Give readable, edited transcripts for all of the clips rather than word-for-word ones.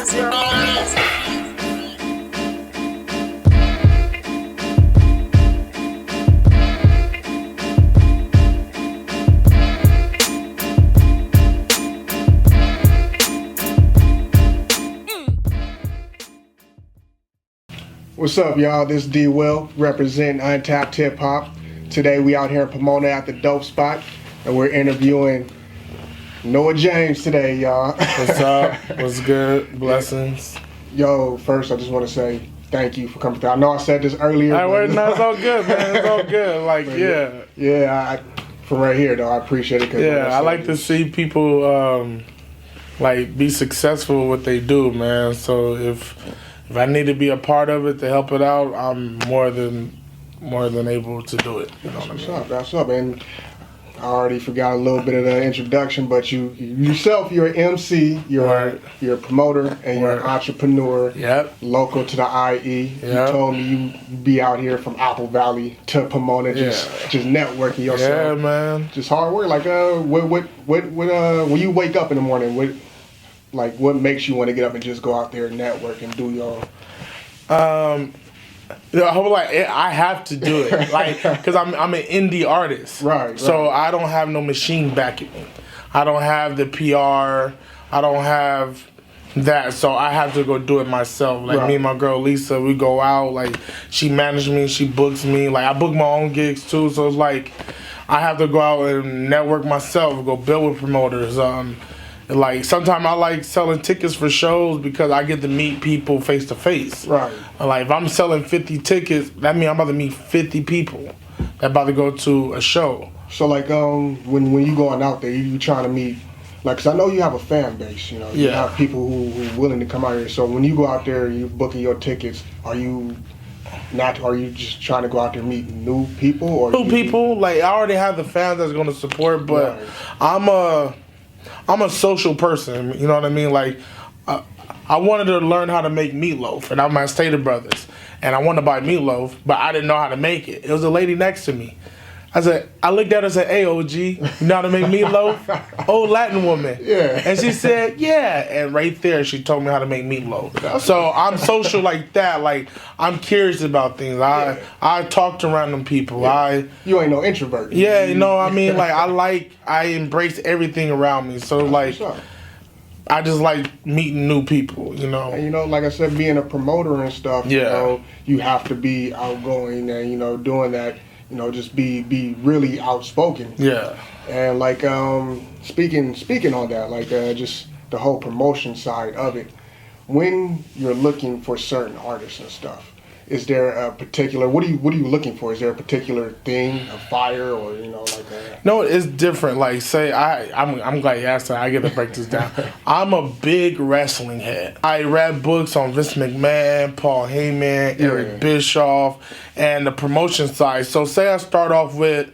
What's up, y'all? This is D. Will, representing Untapped Hip Hop. Today we out here in Pomona at the Dope Spot, and we're interviewing Noa Jame today, y'all. What's up? What's good? Blessings. Yo, first I just want to say thank you for coming through. I know I said this earlier. No, it's all good, man. It's all good. Like, Yeah, from right here, though, I appreciate it. I like to see people, like, be successful with what they do, man. So if I need to be a part of it to help it out, I'm more than able to do it. You know what I mean? That's up. And I already forgot a little bit of the introduction, but you're an MC, you're a promoter, and you're an entrepreneur. Yep. Local to the IE. Yep. You told me you be out here from Apple Valley to Pomona, just networking yourself. Yeah, man. Just hard work. Like, when you wake up in the morning, what makes you want to get up and just go out there and network and do your? I have to do it, like, because I'm an indie artist, right? So I don't have no machine backing me. I don't have the PR. I don't have that, so I have to go do it myself. Like, me and my girl Lisa, we go out. Like, she manages me, she books me. Like, I book my own gigs too, so it's like I have to go out and network myself, go build with promoters. Like, sometimes I like selling tickets for shows because I get to meet people face to face. Right. Like, if I'm selling 50 tickets, that means I'm about to meet 50 people that about to go to a show. So, like, when you going out there, you trying to meet, like, because I know you have a fan base, you know. You have people who willing to come out here. So when you go out there, you booking your tickets, are you just trying to go out there and meet new people? Or new people? Like, I already have the fans that's going to support, but I'm a social person, you know what I mean? Like, I wanted to learn how to make meatloaf, and I'm at Stater Brothers, and I wanted to buy meatloaf, but I didn't know how to make it. It was a lady next to me. I looked at her and said, "Hey, OG, you know how to make meatloaf?" Old Latin woman. Yeah. And she said, "Yeah." And right there, she told me how to make meatloaf. So I'm social like that. Like, I'm curious about things. I talk to random people. Yeah. You ain't no introvert. Yeah, you know what I mean? Like, I embrace everything around me. So, like, I just like meeting new people, you know. And, you know, like I said, being a promoter and stuff, you know, you have to be outgoing and, you know, doing that. You know, just be really outspoken. Yeah. And like speaking on that, like just the whole promotion side of it. When you're looking for certain artists and stuff, is there a particular what are you looking for? Is there a particular thing, a fire, or you know, like a... No, it's different. Like, say I'm glad you asked that. I get to break this down. I'm a big wrestling head. I read books on Vince McMahon, Paul Heyman, Eric Bischoff, and the promotion side. So say I start off with,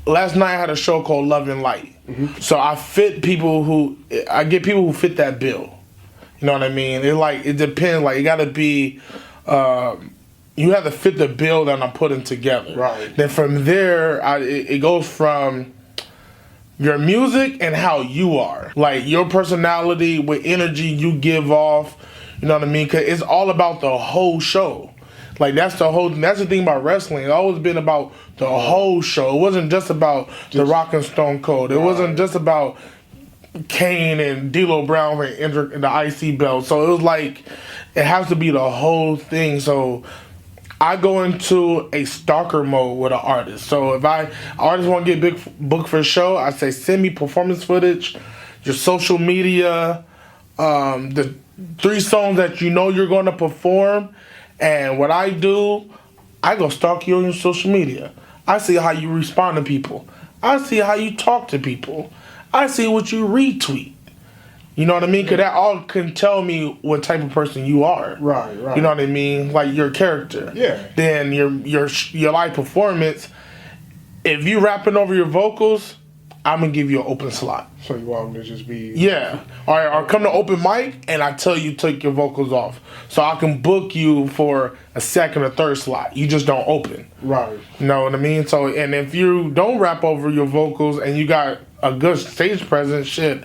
last night I had a show called Love and Light. Mm-hmm. So I get people who fit that bill. You know what I mean? It depends. Like, it got to be. You have to fit the bill that I'm putting together. Right. Then from there, it goes from your music and how you are. Like, your personality, what energy you give off. You know what I mean? Because it's all about the whole show. Like, that's the thing about wrestling. It's always been about the whole show. It wasn't just about The Rock and Stone Cold. It wasn't just about Kane and D'Lo Brown and the IC belt. So it was like, it has to be the whole thing. So I go into a stalker mode with an artist. So if artist want to get booked for a show, I say, send me performance footage, your social media, the 3 songs that you know you're going to perform. And what I do, I go stalk you on your social media. I see how you respond to people. I see how you talk to people. I see what you retweet. You know what I mean? Because that all can tell me what type of person you are. Right. You know what I mean? Like, your character. Yeah. Then your live performance, if you rapping over your vocals, I'm going to give you an open slot. So you want them to just be... Yeah. Or come to open mic, and I tell you take your vocals off. So I can book you for a second or third slot. You just don't open. Right. You know what I mean? So, and if you don't rap over your vocals and you got a good stage presence, shit,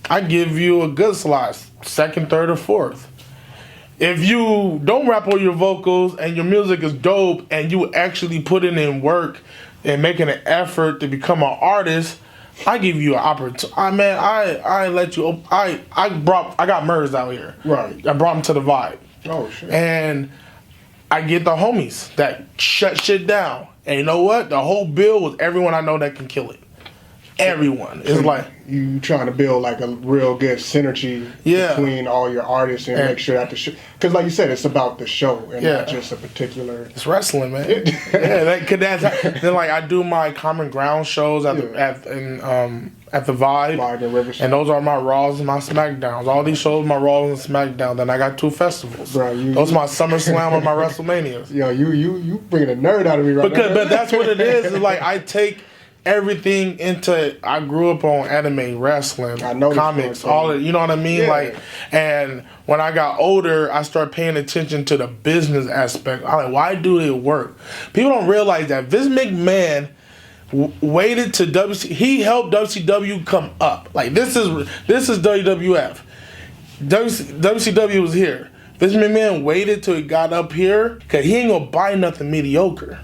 I give you a good slot, second, third, or fourth. If you don't rap on your vocals and your music is dope and you actually put in work and making an effort to become an artist, I give you an opportunity. I let you. I got Murs out here. Right. I brought him to the Vibe. Oh shit. And I get the homies that shut shit down. And you know what? The whole bill was everyone I know that can kill it. Everyone. It's like you trying to build like a real good synergy between all your artists and make sure that the show, because like you said, it's about the show and not just a particular. It's wrestling, man. Then like I do my Common Ground shows at the Vibe, and those are my Raws and my Smackdowns. All these shows, my Raws and Smackdowns. Then I got 2 festivals. Right, those are my SummerSlam and my WrestleManias. Yo, you bringing a nerd out of me right now. But that's what it is. It's like I take everything into. I grew up on anime, wrestling, comics, all it. You know what I mean? Yeah. Like, and when I got older, I started paying attention to the business aspect. I'm like, why do it work? People don't realize that Vince McMahon waited to he helped WCW come up. Like this is WWF. WCW was here. Vince McMahon waited till he got up here because he ain't gonna buy nothing mediocre.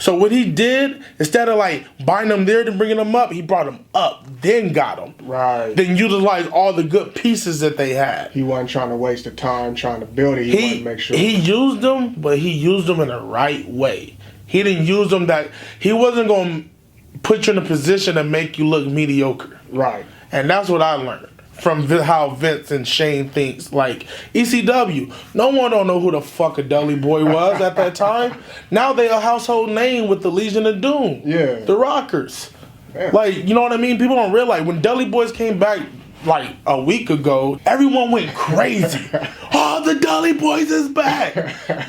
So what he did, instead of like buying them there and bringing them up, he brought them up, then got them. Right. Then utilized all the good pieces that they had. He wasn't trying to waste the time trying to build it. He wanted to make sure. He used them, but he used them in the right way. He didn't use them that... He wasn't going to put you in a position to make you look mediocre. Right. And that's what I learned from how Vince and Shane thinks. Like, ECW, no one don't know who the fuck a Dudley Boy was at that time. Now they a household name with the Legion of Doom. Yeah. The Rockers. Damn. Like, you know what I mean? People don't realize when Dudley Boys came back like a week ago, everyone went crazy. Oh, the Dudley Boys is back.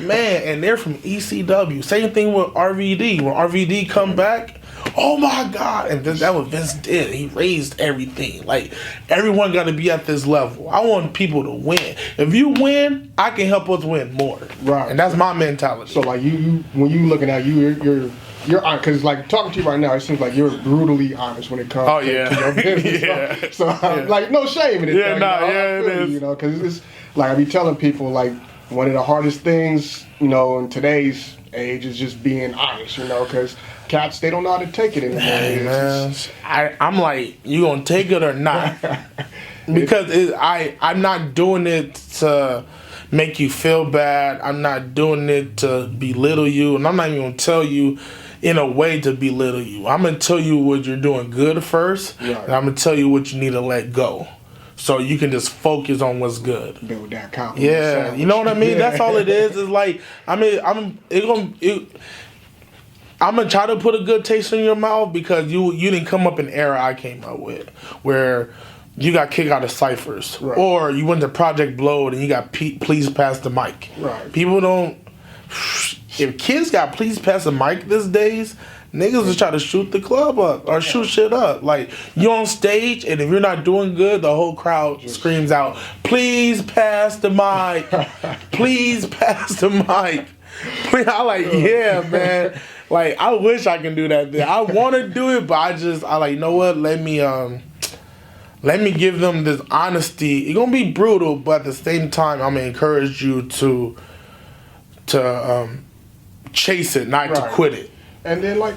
Man, and they're from ECW. Same thing with RVD. When RVD come back, oh my God. And that's what Vince did. He raised everything. Like, everyone got to be at this level. I want people to win. If you win, I can help us win more. Right. And that's my mentality. So, like, you when you looking at you're honest, because like talking to you right now, it seems like you're brutally honest when it comes to your business. So like no shame in it. Yeah, it is. You know, because it's like I be telling people like one of the hardest things, you know, in today's age is just being honest. You know, because cats they don't know how to take it anymore. Hey, man, I'm like, you gonna take it or not? Because I'm not doing it to make you feel bad. I'm not doing it to belittle you, and I'm not even gonna tell you in a way to belittle you. I'm going to tell you what you're doing good first, and I'm going to tell you what you need to let go. So you can just focus on what's good. Build that confidence. Yeah, you know what I mean? That's all it is. It's like, I'm going to try to put a good taste in your mouth because you didn't come up in the era I came up with, where you got kicked out of ciphers. Right. Or you went to Project Blowed and you got please pass the mic. Right. People don't... If kids got please pass the mic these days, niggas will try to shoot the club up or shoot shit up. Like, you're on stage, and if you're not doing good, the whole crowd screams out, please pass the mic. Please pass the mic. I'm like, yeah, man. Like, I wish I can do that. I want to do it, but I like, you know what? Let me give them this honesty. It's going to be brutal, but at the same time, I'm going to encourage you to chase it, not to quit it. And then like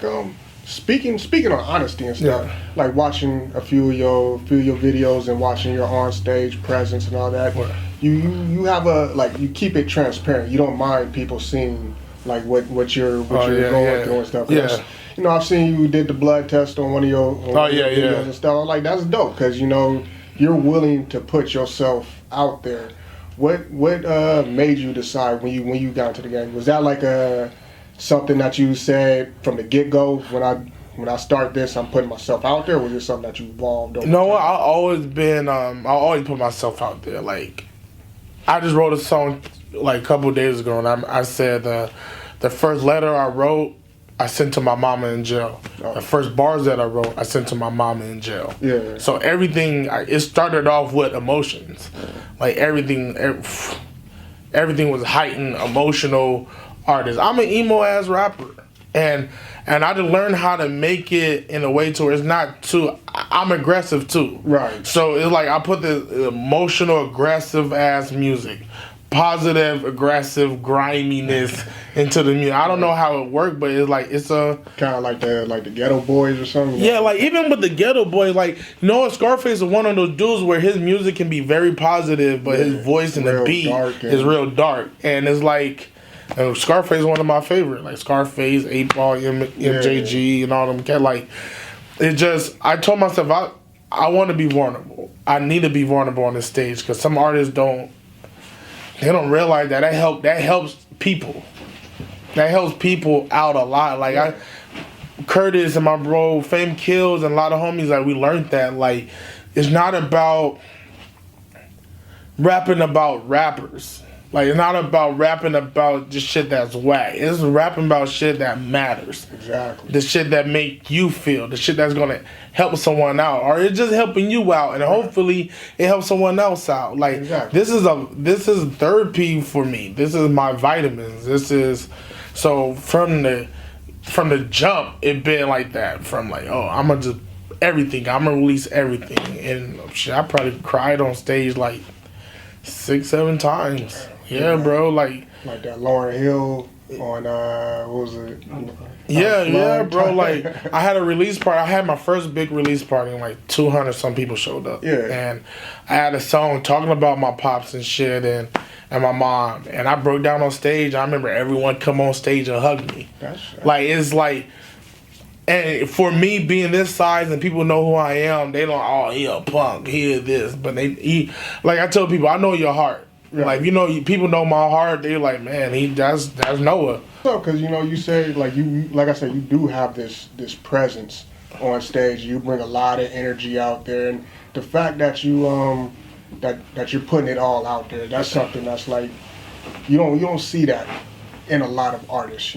speaking on honesty and stuff, like watching a few of your videos and watching your on stage presence and all that, you have you keep it transparent. You don't mind people seeing like what you're going through and stuff. Yeah. You know, I've seen you did the blood test on one of your videos and stuff. I'm like, that's dope because you know you're willing to put yourself out there. What made you decide when you got into the game? Was that like something that you said from the get-go, when I start this, I'm putting myself out there, or was it something that you evolved over? No, I always put myself out there. Like, I just wrote a song like a couple of days ago, and I said the first letter I wrote, I sent to my mama in jail. The first bars that I wrote, I sent to my mama in jail. Yeah. So everything, it started off with emotions. Like everything was heightened, emotional artist. I'm an emo ass rapper. and I had to learn how to make it in a way to where it's not too. I'm aggressive too, Right. So it's like I put the emotional, aggressive ass music, positive, aggressive griminess into the music. I don't know how it worked, but it's like it's a kind of like the Ghetto Boys or something. yeah, like even with the Ghetto Boys, like Scarface is one of those dudes where his music can be very positive, but his voice and the beat is real dark, and it's like. And Scarface is one of my favorite, like Scarface, 8 Ball, MJG, and all them. Like, it just, I told myself, I want to be vulnerable. I need to be vulnerable on the stage because some artists don't realize that helps people. That helps people out a lot. Like, Curtis and my bro, Fame Kills, and a lot of homies, like, we learned that, like, it's not about rapping about rappers. Like, it's not about rapping about just shit that's whack. It's rapping about shit that matters. Exactly. The shit that make you feel. The shit that's gonna help someone out, or it's just helping you out, and hopefully it helps someone else out. Like this is therapy for me. This is my vitamins. This is so from the jump. It been like that. From like, oh, I'm gonna just everything. I'm gonna release everything, and shit, I probably cried on stage like 6-7 times. Yeah, bro, like that Lauryn Hill on what was it? Yeah, bro. Like I had a release party. I had my first big release party, and like 200 some people showed up. Yeah, and I had a song talking about my pops and shit, and my mom, and I broke down on stage. I remember everyone come on stage and hug me. Like it's like. And for me being this size and people know who I am, they don't. Oh, he a punk. He is this, but like I tell people, I know your heart. Yeah. Like people know my heart. They're like, man, that's Noah. So, because you say like I said, you do have this presence on stage. You bring a lot of energy out there, and the fact that you that you're putting it all out there, that's something that's like you don't see that in a lot of artists.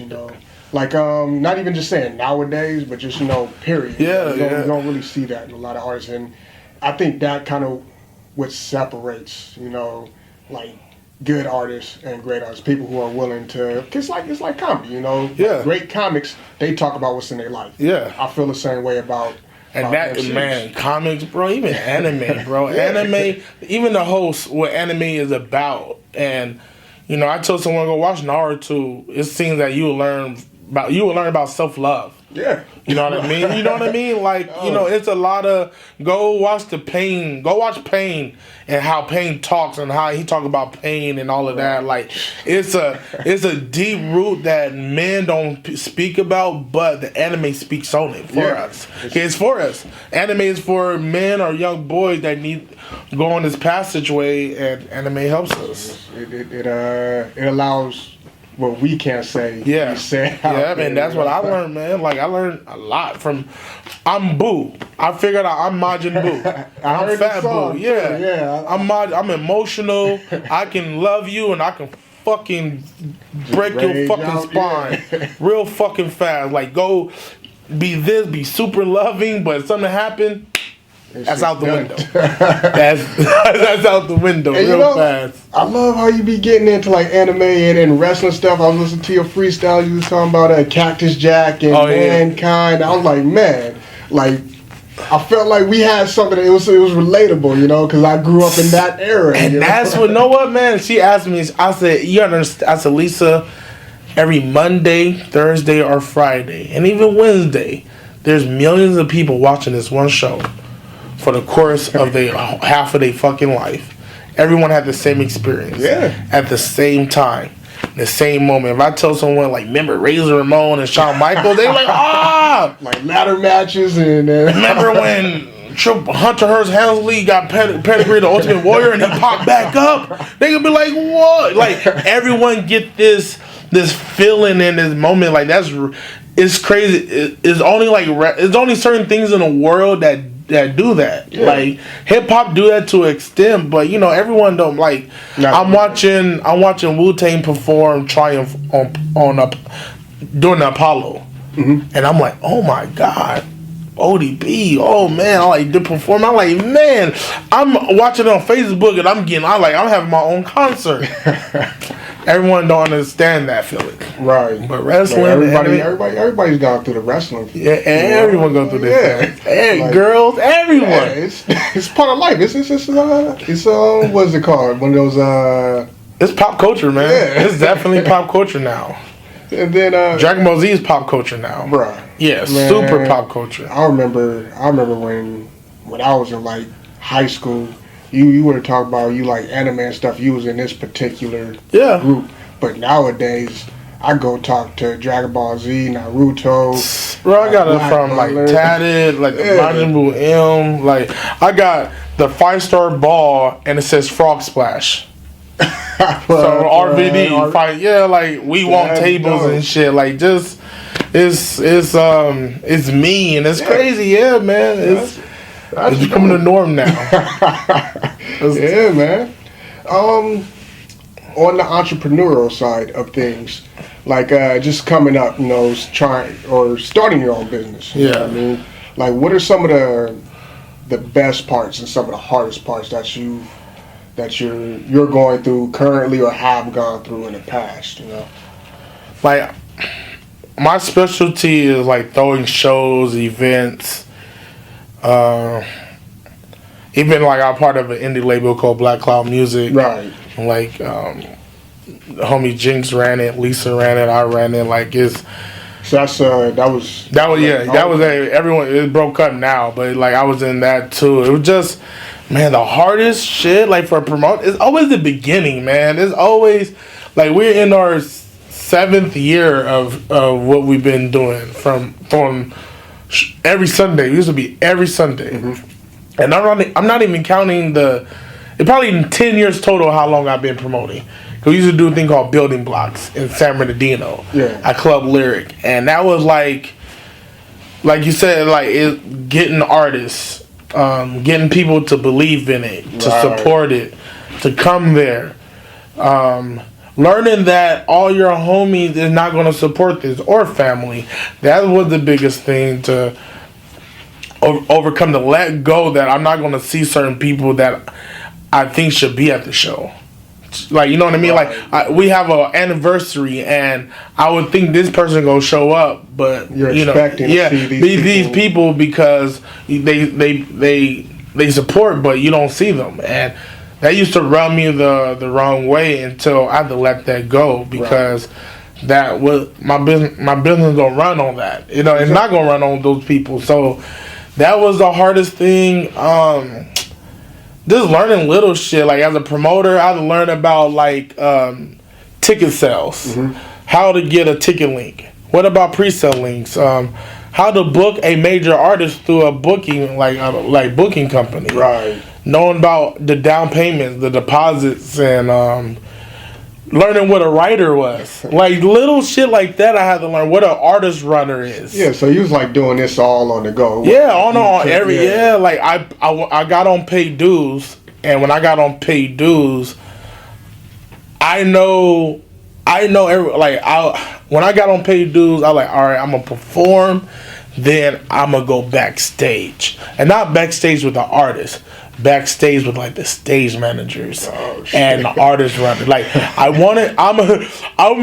Like not even just saying nowadays, but just period. Yeah, you don't really see that in a lot of artists, and I think that kind of what separates like good artists and great artists, people who are willing to. It's like comedy, Yeah. Great comics, they talk about what's in their life. Yeah. I feel the same way about. And that MCs. Man, comics, bro, even anime, bro, anime, even the host what anime is about, and I told someone to go watch Naruto. It seems that you will learn about self-love. Yeah. You know what I mean? You know what I mean? Like, it's a lot of go watch Pain and how Pain talks and how he talk about pain and all of that. Like, it's a deep root that men don't speak about, but the anime speaks on it for us. It's for us. Anime is for men or young boys that need to go on this passageway, and anime helps us. It allows what we can't say. Yeah. I mean, that's what I learned, man. Like, I learned a lot from. I'm Boo. I figured out I'm Majin Boo. I'm Fat Boo. Yeah. I'm emotional. I can love you and I can fucking break your fucking spine real fucking fast. Like, go be super loving, but if something happen. That's out the window. That's out the window real fast. I love how you be getting into like anime and wrestling stuff. I was listening to your freestyle. You was talking about Cactus Jack and Mankind. I was like, man, like I felt like we had something. It was relatable, because I grew up in that era. And that's what man. She asked me. I said, you understand? I said, Lisa, every Monday, Thursday, or Friday, and even Wednesday, there's millions of people watching this one show. For the course of half of their fucking life. Everyone had the same experience. Yeah. At the same time. The same moment. If I tell someone, like, remember Razor Ramon and Shawn Michaels, they like, ah! Like ladder matches and... Remember when Hunter Hearst Helmsley got pedigree the Ultimate Warrior and he popped back up? They could be like, what? Like, everyone get this feeling in this moment. Like, it's crazy. It's only certain things in the world that do that. Yeah. Like hip hop do that to an extent, but everyone don't like. I'm watching Wu-Tang perform Triumph on during the Apollo, and I'm like, oh my god, ODB, oh man, I like the perform. I'm like, man, I'm watching it on Facebook and I'm having my own concert. everyone don't understand that feeling. Right. But wrestling, like everybody's gone through the wrestling. Yeah, and everyone goes through this. Hey, like, girls, everyone. Yeah, it's part of life. It's what's it called? One of those. It's pop culture, man. Yeah. It's definitely pop culture now. And then Dragon Ball Z is pop culture now, bruh. Yeah, man, super pop culture. I remember when I was in like high school. You were talking about you like anime and stuff. You was in this particular group, but nowadays I go talk to Dragon Ball Z, Naruto. Bro, I got it from like Tatted, like the Majin Buu M. Like I got the 5-star ball and it says Frog Splash. So RVD fight, like we want tables and shit. Like just it's me and it's crazy, man. It's becoming the norm now. Yeah, man. On the entrepreneurial side of things, like just coming up, starting your own business. You know what I mean? Like, what are some of the best parts and some of the hardest parts that you're going through currently or have gone through in the past? Like my specialty is like throwing shows, events. Even like I'm part of an indie label called Black Cloud Music. Right. Like homie Jinx ran it, Lisa ran it, I ran it. Like it's. So that was everyone. It broke up now, but like I was in that too. It was just, man, the hardest shit. Like for a promote, it's always the beginning, man. It's always like we're in our 7th year of what we've been doing from every Sunday. It used to be every Sunday. Mm-hmm. And I'm not even counting it's probably 10 years total how long I've been promoting. Because we used to do a thing called Building Blocks in San Bernardino at Club Lyric. And that was like you said, like getting artists, getting people to believe in it, to support it, to come there. Learning that all your homies is not going to support this or family. That was the biggest thing to overcome, to let go that I'm not going to see certain people that I think should be at the show. Like, you know what I mean? Like, we have an anniversary and I would think this person going to show up, but you're expecting to see these people because they support, but you don't see them. And that used to rub me the wrong way until I had to let that go because that was my business. My business don't run on that. It's not gonna run on those people. So that was the hardest thing. Just learning little shit. Like as a promoter, I had to learn about like ticket sales, how to get a ticket link. What about pre-sale links? How to book a major artist through a booking like booking company. Right. Knowing about the down payments, the deposits, and learning what a writer was. Like little shit like that I had to learn what an artist runner is. Yeah, so you was like doing this all on the go. Yeah, like I got on paid dues, and when I got on paid dues, when I got on paid dues, I was like, all right, I'm gonna perform, then I'm gonna go backstage, and not backstage with the artist. Backstage with like the stage managers and the artists running. Like I'm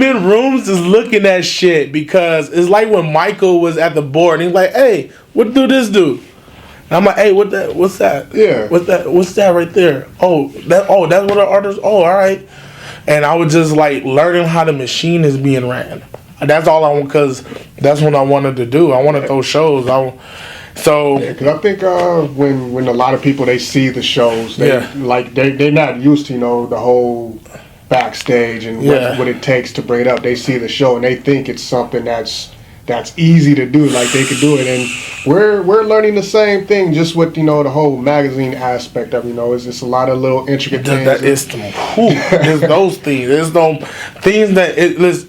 in rooms just looking at shit because it's like when Michael was at the board and he's like, "Hey, what do this do?" And I'm like, "Hey, what's that? Yeah, what's that right there? That's what an artist. Oh, all right." And I was just like learning how the machine is being ran. That's all I want because that's what I wanted to do. I wanted those shows. Because I think when a lot of people they see the shows, they're not used to the whole backstage and what it takes to bring it up. They see the show and they think it's something that's easy to do, like they could do it. And we're learning the same thing, just with the whole magazine aspect of it's just a lot of little intricate things. There's those things. There's no things that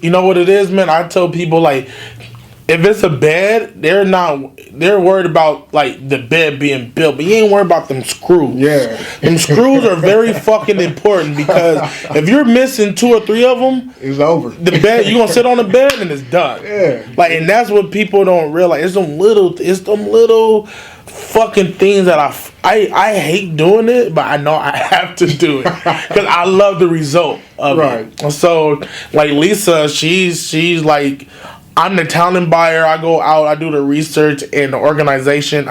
you know what it is, man. I tell people like, if it's a bed, they're worried about like the bed being built, but you ain't worried about them screws. Yeah. Them screws are very fucking important because if you're missing 2 or 3 of them, it's over. The bed, you're gonna sit on the bed and it's done. Yeah. Like, and that's what people don't realize. It's them little fucking things that I hate doing it, but I know I have to do it because I love the result of it. So like Lisa, she's like, I'm the talent buyer. I go out, I do the research and the organization.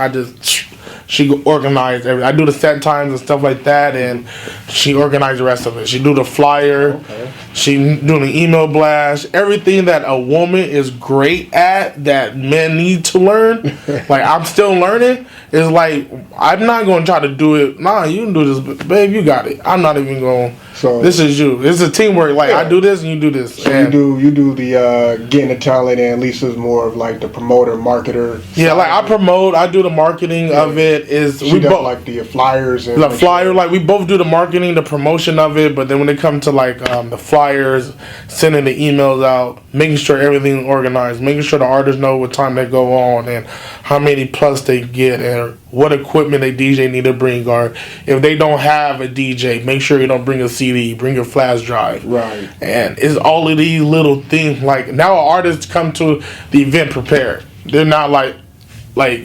She organized everything. I do the set times and stuff like that, and she organized the rest of it. She do the flyer. Okay. She do the email blast. Everything that a woman is great at that men need to learn. Like, I'm still learning. Is like, I'm not going to try to do it. Nah, you can do this, babe. You got it. I'm not even going. So this is you. This is teamwork. Like, I do this and you do this. So you do the getting the talent, and Lisa's more of like the promoter, marketer. Yeah, like I promote. I do the marketing of it. We both like the flyers and the flyer. Like, we both do the marketing, the promotion of it. But then when it comes to like the flyers, sending the emails out, making sure everything organized, making sure the artists know what time they go on and how many plus they get and what equipment a DJ need to bring, or if they don't have a DJ, make sure you don't bring a CD, bring your flash drive. Right. And it's all of these little things. Like, now artists come to the event prepared. They're not like,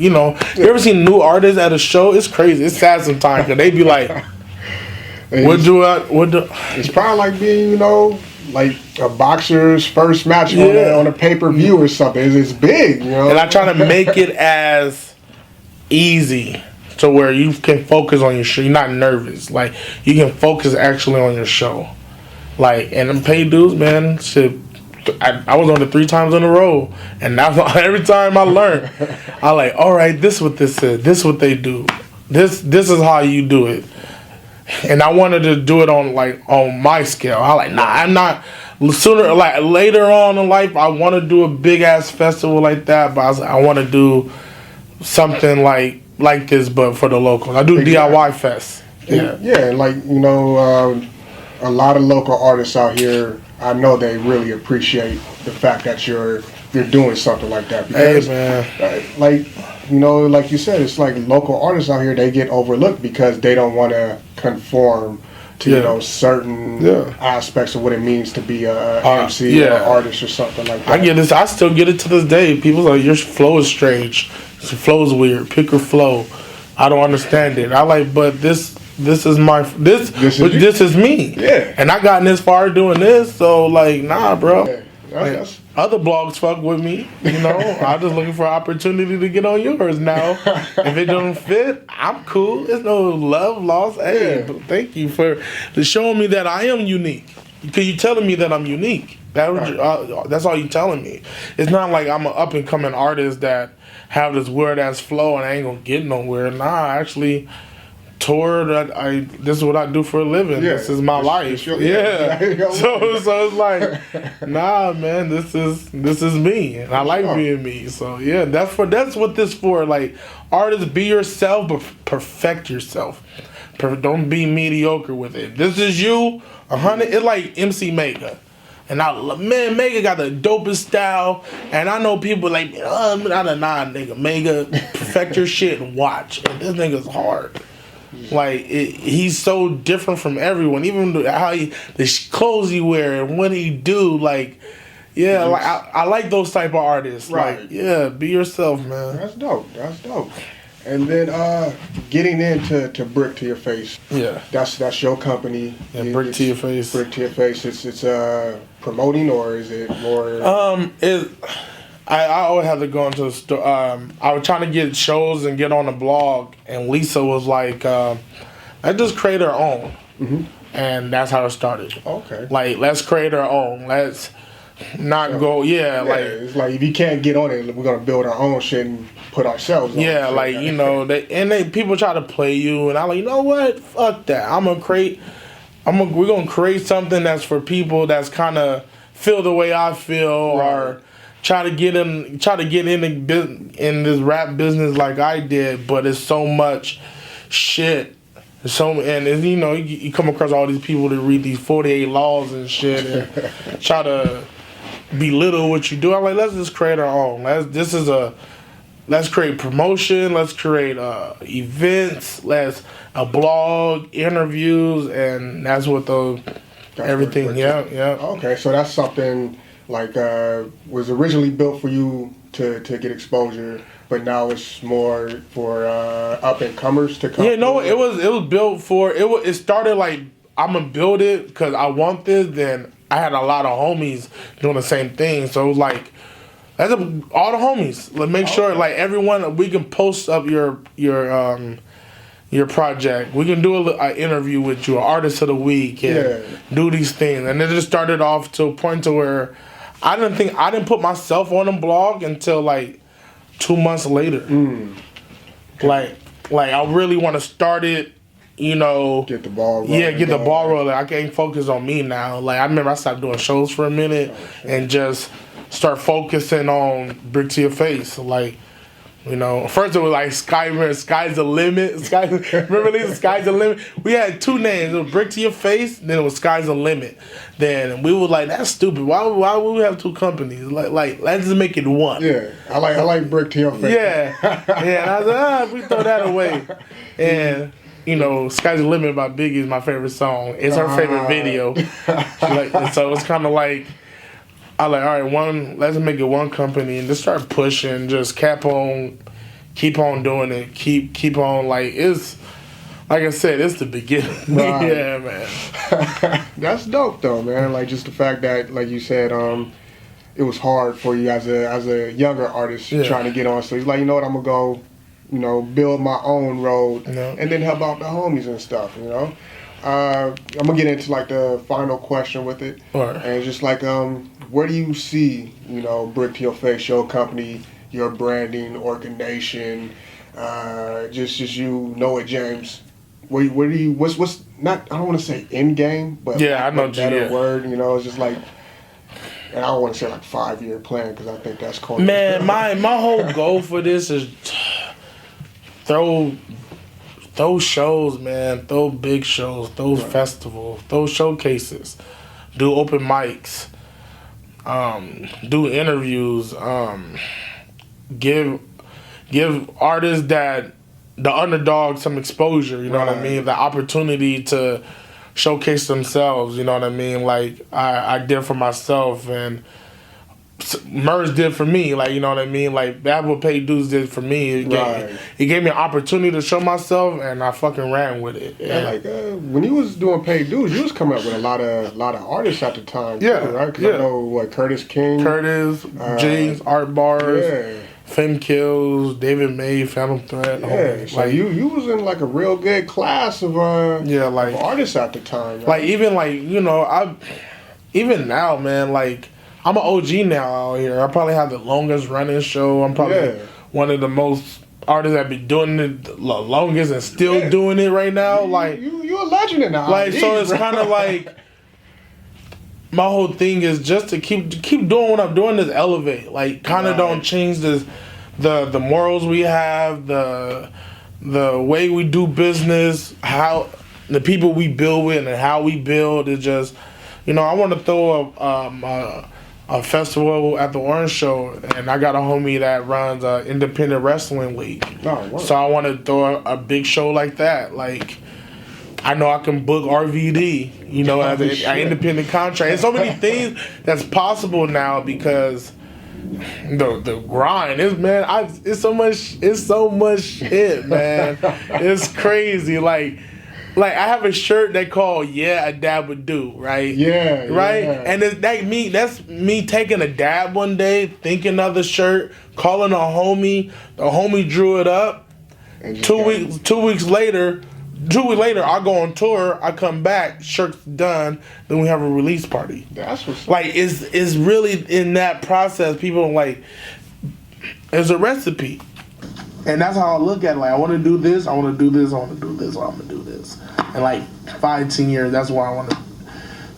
you know, you ever seen new artists at a show? It's crazy. It's sad sometimes because they be like, what do? It's probably like being, you know, like a boxer's first match on a pay-per-view or something. It's big, you know. And I try to make it as easy to where you can focus on your show. You're not nervous. Like, you can focus actually on your show. Like, and them paid dues, man, shit. I was on it 3 times in a row, and that's every time I learned. I like, all right, this is what this is. This is what they do. This is how you do it. And I wanted to do it on my scale. I like, nah, I'm not. Sooner, like later on in life, I want to do a big ass festival like that, but I want to do something like this, but for the locals. I do DIY fest. Yeah, and like, you know, a lot of local artists out here, I know they really appreciate the fact that you're doing something like that. Because, like, you know, like you said, it's like local artists out here, they get overlooked because they don't want to conform to, you know, certain aspects of what it means to be a MC or artist or something like that. I get this. I still get it to this day. People are like, your flow is strange. Your flow is weird. Pick your flow. I don't understand it. I like, but this is me. Yeah. And I gotten this far doing this, so like, nah, bro. Yeah. Other blogs fuck with me, you know. I'm just looking for an opportunity to get on yours now. If it don't fit, I'm cool. There's no love lost. Hey, thank you for showing me that I am unique. Because you're telling me that I'm unique. That's all you're telling me. It's not like I'm an up and coming artist that have this weird ass flow and I ain't gonna get nowhere. Nah, I actually tour. This is what I do for a living. Yeah, this is my life. So it's like, nah, man, this is me, and I like being me. So yeah, that's what this for. Like, artists, be yourself, but perfect yourself. Don't be mediocre with it. This is you. 100. It's like MC Mega. And Mega got the dopest style. And I know people like, nigga, Mega, perfect your shit and watch. And this nigga's hard. Like, he's so different from everyone. Even how the clothes he wear and what he do. Like, yeah, like I like those type of artists. Right. Like, yeah, be yourself, man. That's dope. And then getting into Brick to Your Face. Yeah. That's your company. Yeah, Brick to Your Face. Brick to Your Face. It's promoting, or is it more? I always had to go into the store. I was trying to get shows and get on the blog, and Lisa was like, let's just create our own. Mm-hmm. And that's how it started. Okay. Like, let's create our own. Let's not go, like... It's like, if you can't get on it, we're going to build our own shit and put ourselves on it. Yeah, like, you know, people try to play you, and I'm like, you know what? Fuck that. We're going to create something that's for people that's kind of feel the way I feel, or try to get in this rap business like I did, but it's so much shit. You know, you come across all these people that read these 48 laws and shit and try to belittle what you do. I'm like, let's just create our own. Let's create promotion. Let's create events. Let's a blog, interviews, and that's what everything. Yeah. Okay, so that's something like was originally built for you to get exposure but now it's more for up and comers to come. Yeah, no, it was built for it. It started like I'm gonna build it because I want this. Then I had a lot of homies doing the same thing, so it was like that's all the homies. Let's make sure like everyone we can post up your project. We can do an interview with you, an artist of the week, and do these things. And it just started off to a point to where I didn't put myself on a blog until like 2 months later. Like I really want to start it. You know, get the ball rolling. Yeah, get the ball rolling. I can't focus on me now. Like I remember I stopped doing shows for a minute and just start focusing on Brick to Your Face. Like, you know, first it was like Sky's the Limit. Remember these Sky's the Limit? We had two names. It was Brick to Your Face, then it was Sky's the Limit. Then we were like, that's stupid. Why would we have two companies? Like let's just make it one. Yeah, I like Brick to Your Face. Yeah. And I was like, we throw that away. And you know, Sky's the Limit by Biggie is my favorite song. It's her favorite video. So it's kind of like, I like, all right, let's make it one company and just start pushing. Just keep on doing it. Keep on, like, it's, like I said, it's the beginning. Right. Yeah, man. That's dope, though, man. Like, just the fact that, like you said, it was hard for you as a younger artist trying to get on. So you're like, you know what, I'm going to go, you know, build my own road and then help out the homies and stuff, you know. I'm gonna get into like the final question with it, and it's just like, where do you see, you know, Brick to Your Face, your company, your branding, Orca Nation, just you, Noa James. Where do you? What's not? I don't want to say end game, but I know a better word. You know, it's just like. And I don't want to say like 5-year plan because I think that's corny. Man, my whole goal for this is throw shows, man. Throw big shows. Throw festivals. Throw showcases. Do open mics. Do interviews. Give artists that the underdog some exposure. You know what I mean? The opportunity to showcase themselves. You know what I mean? Like I did for myself and. Merz did for me, like, you know what I mean? Like, Bad Boy Paid Dues did for me. It gave me an opportunity to show myself, and I fucking ran with it. Yeah, like, when you was doing Paid Dues, you was coming up with a lot of artists at the time, too, right? Because I know, what, Curtis King? James, Art Bars, Femme Kills, David May, Phantom Threat. Yeah, so like, you was in, like, a real good class of like artists at the time, right? Like, even, like, you know, even now, man, like, I'm an OG now out here. I probably have the longest running show. I'm probably one of the most artists that been doing it the longest and still doing it right now. Like you're a legend in the like so it's kind of like my whole thing is just to keep doing what I'm doing is elevate. Like kind of don't change the morals we have, the way we do business, how the people we build with and how we build. Is just, you know, I want to throw a festival at the Orange Show, and I got a homie that runs an independent wrestling league. So I want to throw a big show like that. Like, I know I can book RVD, you know, as an independent contract. And so many things that's possible now because the grind is, man. It's so much shit, man. It's crazy. Like I have a shirt they call a dab would do, right? Yeah. Right? Yeah. And that's me taking a dab one day, thinking of the shirt, calling a homie, the homie drew it up. 2 weeks later, I go on tour, I come back, shirt's done, then we have a release party. That's what's like it's really in that process, people are like, it's a recipe. And that's how I look at it. Like, I want to do this, I want to do this, I want to do this, I'm going to do this. And like 5-10 years, that's why I want to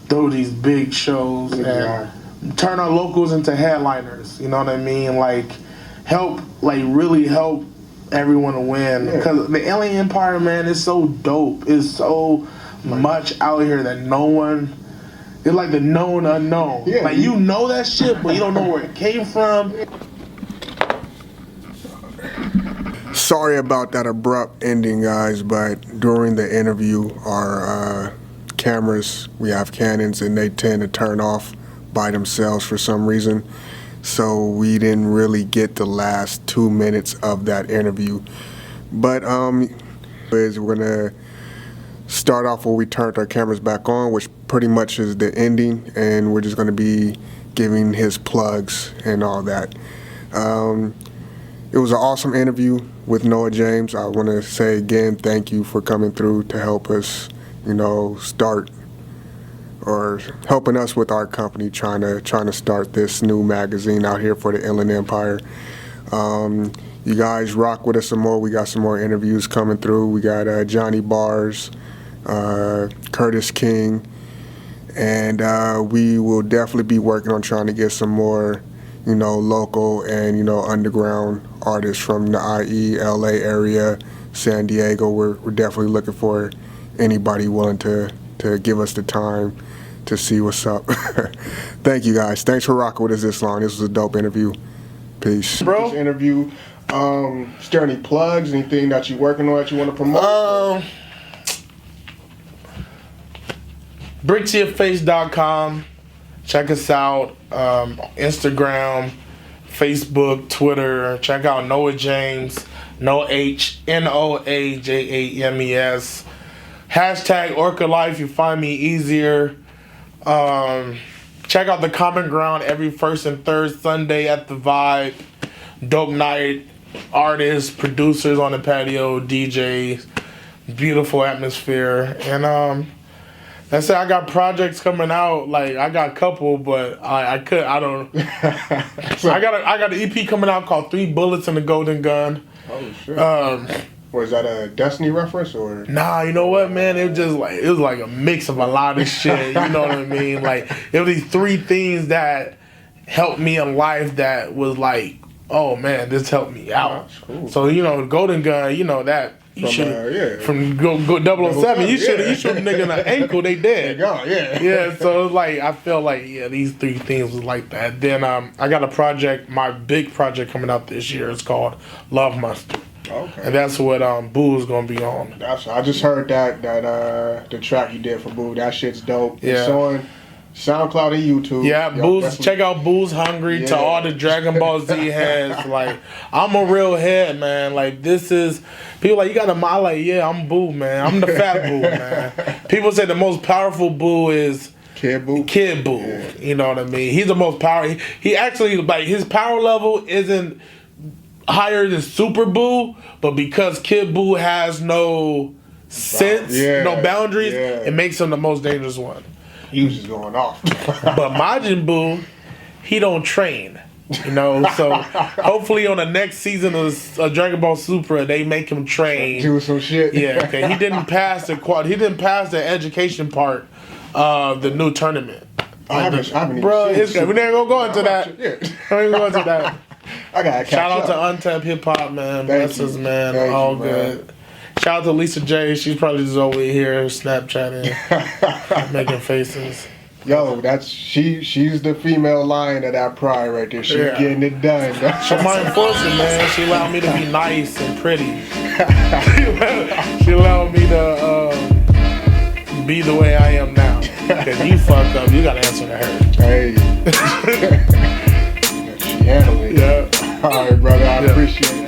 throw these big shows and turn our locals into headliners. You know what I mean? Like, really help everyone to win. Because the Alien Empire, man, is so dope. It's so much out here that no one... It's like the known unknown. Yeah, like, you know that shit, but you don't know where it came from. Sorry about that abrupt ending, guys, but during the interview, our cameras, we have Canons, and they tend to turn off by themselves for some reason. so we didn't really get the last 2 minutes of that interview. But we're gonna start off where we turned our cameras back on, which pretty much is the ending, and we're just gonna be giving his plugs and all that. It was an awesome interview with Noa Jame. I want to say again, thank you for coming through to help us, start or helping us with our company trying to start this new magazine out here for the Inland Empire. You guys rock with us some more. We got some more interviews coming through. We got Johnny Bars, Curtis King, and we will definitely be working on trying to get some more, local and, underground artists from the IE, LA area, San Diego. We're definitely looking for anybody willing to give us the time to see what's up. Thank you guys. Thanks for rocking with us this long. This was a dope interview. Peace. Bro. This interview, is there any plugs, anything that you're working on that you want to promote? BrickToYourFace.com. Check us out. Instagram, Facebook, Twitter. Check out Noa Jame, NoaJames. Hashtag Orca Life. You find me easier. Check out the Common Ground every first and third Sunday at the Vibe. Dope night. Artists, producers on the patio, DJs. Beautiful atmosphere. And that's it. I got projects coming out. Like, I got a couple, but I got an EP coming out called 3 Bullets and a Golden Gun. Oh shit. Was that a Destiny reference or? Nah, you know what, man? It was like a mix of a lot of shit. You know what I mean? Like, it was these 3 things that helped me in life that was like, oh man, this helped me out. That's cool. So Golden Gun, that. You from go 007. You should a nigga in the ankle. They dead. They gone. Yeah. Yeah. So it's like I feel like these 3 things was like that. Then I got a project, my big project coming out this year. It's called Love Monster. Okay. And that's what Boo's gonna be on. I just heard that the track you did for Boo. That shit's dope. Yeah. It's on SoundCloud and YouTube. Yeah, Boo's. Check out Boo's Hungry to all the Dragon Ball Z heads. Like, I'm a real head, man. Like, this is people like you got a mile. Like, yeah, I'm Boo, man. I'm the fat Boo, man. People say the most powerful Boo is Kid Boo. Kid Boo. Yeah. You know what I mean? He's the most powerful. He actually, like, his power level isn't higher than Super Boo, but because Kid Boo has no sense, no boundaries, it makes him the most dangerous one. He was just going off. But Majin Buu, he don't train. So hopefully on the next season of Dragon Ball Super, they make him train. Do some shit. Yeah, okay. He didn't pass the education part of the new tournament. I haven't even bro, seen we're never gonna go into that. We're gonna go into that. I gotta catch Shout out up. to Untapped Hip Hop, man. Thank Bless us, you. man. Thank All you, good. man. Shout out to Lisa J. She's probably just over here Snapchatting, making faces. Yo, she's the female lion of that pride right there. She's getting it done. She's my enforcer, man. She allowed me to be nice and pretty. She allowed me to be the way I am now. Because you fucked up, you gotta answer to her. Hey. She handled it. Yeah. All right, brother. I appreciate it.